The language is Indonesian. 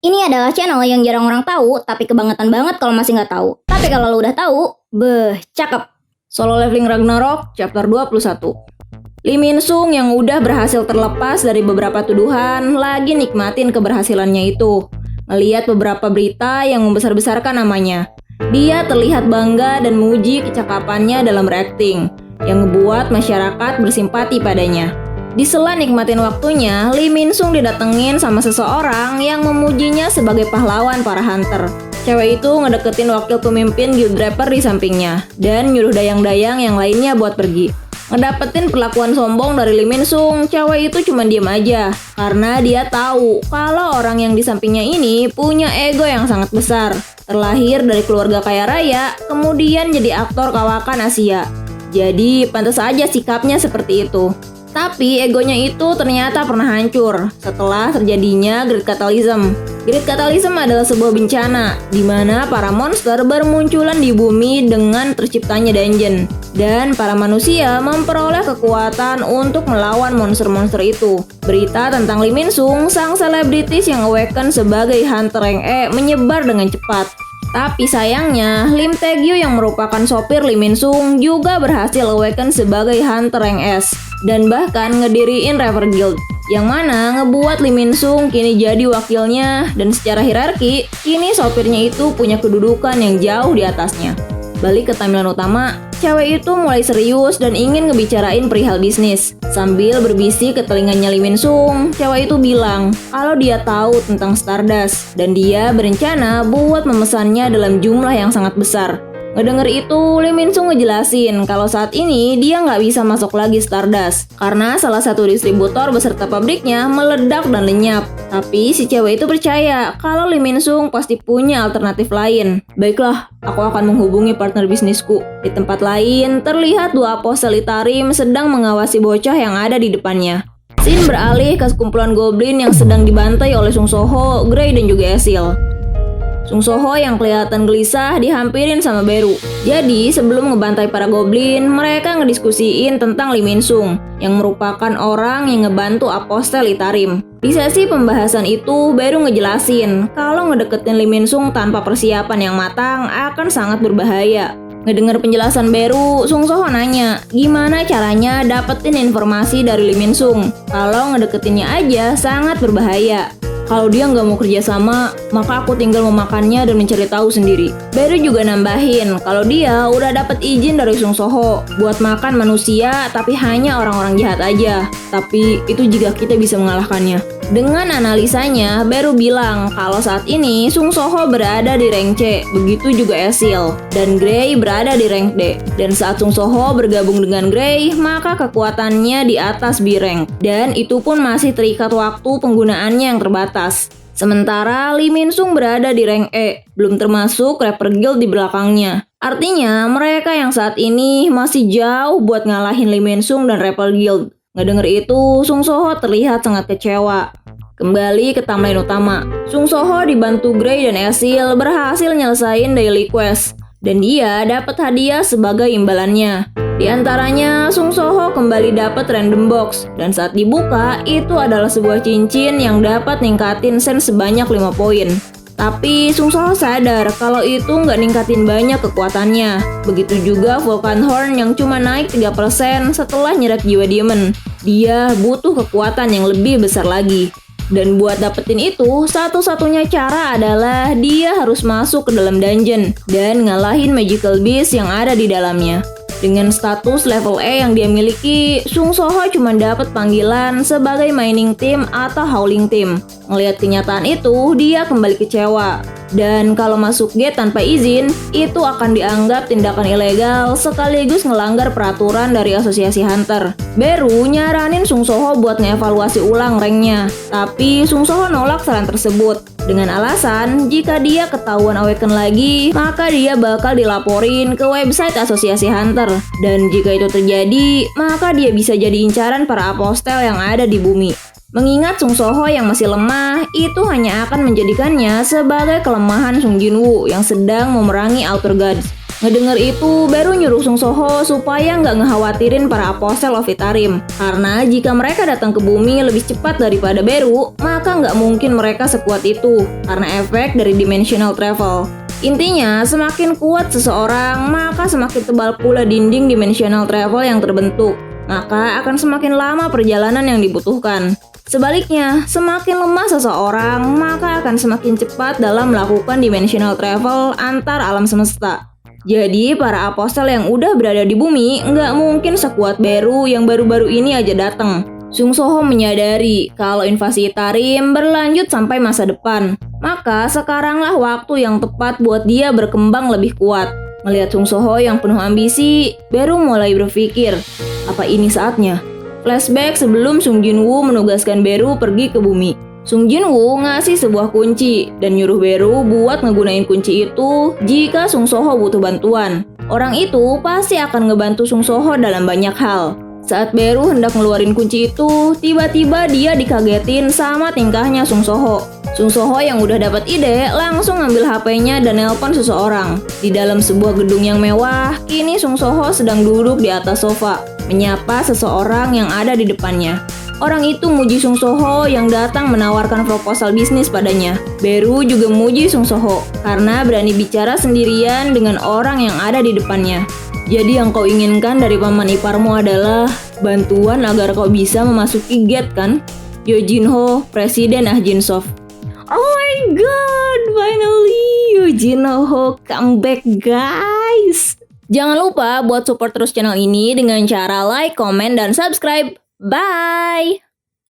Ini adalah channel yang jarang orang tahu, tapi kebangetan banget kalau masih nggak tahu. Tapi kalau lo udah tahu, cakep. Solo Leveling Ragnarok, chapter 21. Lee Min Sung yang udah berhasil terlepas dari beberapa tuduhan, lagi nikmatin keberhasilannya itu. Ngeliat beberapa berita yang membesar-besarkan namanya. Dia terlihat bangga dan muji kecakapannya dalam berakting, yang ngebuat masyarakat bersimpati padanya. Di sela nikmatin waktunya, Lee Min Sung didatengin sama seseorang yang memujinya sebagai pahlawan para hunter. Cewek itu ngedeketin wakil pemimpin guild rapper di sampingnya, dan nyuruh dayang-dayang yang lainnya buat pergi. Ngedapetin perlakuan sombong dari Lee Min Sung, cewek itu cuma diem aja. Karena dia tahu kalau orang yang di sampingnya ini punya ego yang sangat besar. Terlahir dari keluarga kaya raya, kemudian jadi aktor kawakan Asia. Jadi pantas aja sikapnya seperti itu. Tapi egonya itu ternyata pernah hancur setelah terjadinya Great Catalysm. Great Catalysm adalah sebuah bencana di mana para monster bermunculan di bumi dengan terciptanya dungeon. Dan para manusia memperoleh kekuatan untuk melawan monster-monster itu. Berita tentang Lee Min Sung, sang selebritis yang awaken sebagai hunter rank E, menyebar dengan cepat. Tapi sayangnya, Lim Tae-gyu yang merupakan sopir Lee Min Sung juga berhasil awaken sebagai hunter rank S dan bahkan ngediriin Reaper Guild, yang mana ngebuat Lee Min Sung kini jadi wakilnya dan secara hierarki, kini sopirnya itu punya kedudukan yang jauh di atasnya. Balik ke timeline utama, cewek itu mulai serius dan ingin ngebicarain perihal bisnis. Sambil berbisik ke telinganya Lee Min Sung, cewek itu bilang kalau dia tahu tentang Stardust dan dia berencana buat memesannya dalam jumlah yang sangat besar. Ngedenger itu, Lee Min Sung ngejelasin kalau saat ini dia nggak bisa masuk lagi Stardust karena salah satu distributor beserta pabriknya meledak dan lenyap. Tapi si cewek itu percaya kalau Lee Min Sung pasti punya alternatif lain. Baiklah, aku akan menghubungi partner bisnisku. Di tempat lain, terlihat dua apostel Itarim sedang mengawasi bocah yang ada di depannya. Scene beralih ke sekumpulan goblin yang sedang dibantai oleh Sung Soho, Gray dan juga Esil. Sung Soho yang kelihatan gelisah dihampirin sama Beru. Jadi sebelum ngebantai para goblin, mereka ngediskusiin tentang Lee Min Sung yang merupakan orang yang ngebantu apostel Itarim. Di sesi pembahasan itu, Beru ngejelasin kalau ngedeketin Lee Min Sung tanpa persiapan yang matang akan sangat berbahaya. Ngedengar penjelasan Beru, Sung Soho nanya, gimana caranya dapetin informasi dari Lee Min Sung? Kalau ngedeketinnya aja sangat berbahaya. Kalau dia nggak mau kerjasama, maka aku tinggal memakannya dan mencari tahu sendiri. Beru juga nambahin kalau dia udah dapet izin dari Sung Soho buat makan manusia tapi hanya orang-orang jahat aja. Tapi itu jika kita bisa mengalahkannya. Dengan analisanya, Beru bilang kalau saat ini Sung Soho berada di rank C, begitu juga Esil, dan Gray berada di rank D. Dan saat Sung Soho bergabung dengan Gray, maka kekuatannya di atas B rank, dan itu pun masih terikat waktu penggunaannya yang terbatas. Sementara Lee Min Sung berada di rank E, belum termasuk Reaper Guild di belakangnya. Artinya mereka yang saat ini masih jauh buat ngalahin Lee Min Sung dan Reaper Guild. Ngedenger itu, Sung Soho terlihat sangat kecewa. Kembali ke timeline utama, Sung Soho dibantu Gray dan Esil berhasil nyelesain daily quest, dan dia dapat hadiah sebagai imbalannya. Di antaranya, Sung Soho kembali dapat random box, dan saat dibuka, itu adalah sebuah cincin yang dapat ningkatin sen sebanyak 5 poin. Tapi Sung Soho sadar kalau itu nggak ningkatin banyak kekuatannya. Begitu juga Vulcan Horn yang cuma naik 3% setelah nyerap jiwa Demon. Dia butuh kekuatan yang lebih besar lagi. Dan buat dapetin itu, satu-satunya cara adalah dia harus masuk ke dalam dungeon dan ngalahin Magical Beast yang ada di dalamnya. Dengan status level E yang dia miliki, Sung Soho cuma dapat panggilan sebagai mining team atau howling team. Ngelihat kenyataan itu, dia kembali kecewa. Dan kalau masuk gate tanpa izin, itu akan dianggap tindakan ilegal sekaligus ngelanggar peraturan dari asosiasi hunter. Beru nyaranin Sung Soho buat ngevaluasi ulang ranknya, tapi Sung Soho nolak saran tersebut dengan alasan jika dia ketahuan awaken lagi, maka dia bakal dilaporin ke website asosiasi hunter. Dan jika itu terjadi, maka dia bisa jadi incaran para apostel yang ada di bumi. Mengingat Sung Soho yang masih lemah, itu hanya akan menjadikannya sebagai kelemahan Sung Jinwoo yang sedang memerangi Outer Gods. Ngedenger itu, Beru nyuruh Sung Soho supaya nggak ngekhawatirin para apostel of Itarim. Karena jika mereka datang ke bumi lebih cepat daripada Beru, maka nggak mungkin mereka sekuat itu, karena efek dari dimensional travel. Intinya, semakin kuat seseorang, maka semakin tebal pula dinding dimensional travel yang terbentuk. Maka akan semakin lama perjalanan yang dibutuhkan. Sebaliknya, semakin lemah seseorang, maka akan semakin cepat dalam melakukan dimensional travel antar alam semesta. Jadi, para apostel yang udah berada di bumi nggak mungkin sekuat Beru yang baru-baru ini aja datang. Sung Soho menyadari kalau invasi Itarim berlanjut sampai masa depan. Maka sekaranglah waktu yang tepat buat dia berkembang lebih kuat. Melihat Sung Soho yang penuh ambisi, Beru mulai berpikir, apa ini saatnya? Flashback sebelum Sung Jinwoo menugaskan Beru pergi ke bumi. Sung Jinwoo ngasih sebuah kunci dan nyuruh Beru buat ngegunain kunci itu jika Sung Soho butuh bantuan. Orang itu pasti akan ngebantu Sung Soho dalam banyak hal. Saat Beru hendak ngeluarin kunci itu, tiba-tiba dia dikagetin sama tingkahnya Sung Soho. Sung Soho yang udah dapat ide langsung ngambil HP-nya dan nelpon seseorang. Di dalam sebuah gedung yang mewah, kini Sung Soho sedang duduk di atas sofa, menyapa seseorang yang ada di depannya. Orang itu muji Sung Soho yang datang menawarkan proposal bisnis padanya. Beru juga muji Sung Soho karena berani bicara sendirian dengan orang yang ada di depannya. Jadi yang kau inginkan dari paman iparmu adalah bantuan agar kau bisa memasuki gate kan? Yo Jinho, Presiden Jinsoft. Oh my god, finally Yo Jinho come back guys. Jangan lupa buat support terus channel ini dengan cara like, comment, dan subscribe. Bye!